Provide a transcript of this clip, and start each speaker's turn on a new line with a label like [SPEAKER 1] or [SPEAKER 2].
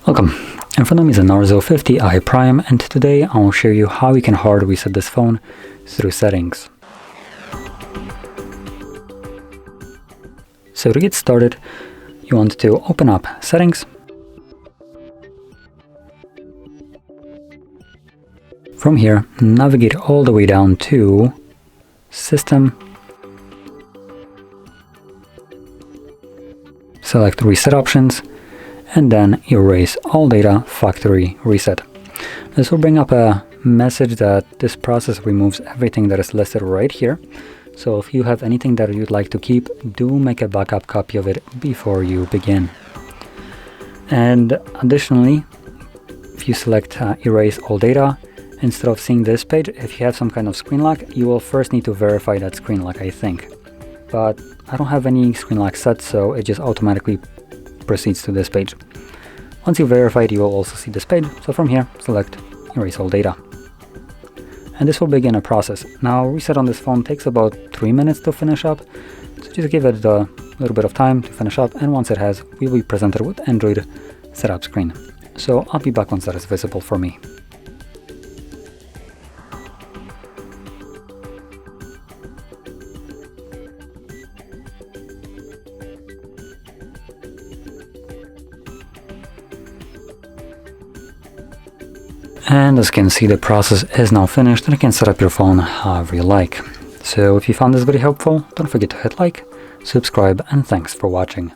[SPEAKER 1] Welcome, in front of me is a Narzo 50i Prime, and today I'll show you how you can hard reset this phone through settings. So to get started, you want to open up settings. From here, navigate all the way down to System. Select Reset Options, and then erase all data, factory reset. This will bring up a message that this process removes everything that is listed right here. So if you have anything that you'd like to keep, do make a backup copy of it before you begin. And additionally, if you select erase all data, instead of seeing this page, if you have some kind of screen lock, you will first need to verify that screen lock, I think. But I don't have any screen lock set, so it just automatically proceeds to this page. Once you verify it, you will also see this page. So from here, select erase all data. And this will begin a process. Now, reset on this phone takes about 3 minutes to finish up. So just give it a little bit of time to finish up. And once it has, we will be presented with Android setup screen. So I'll be back once that is visible for me. And as you can see, the process is now finished and you can set up your phone however you like. So if you found this video helpful, don't forget to hit like, subscribe, and thanks for watching.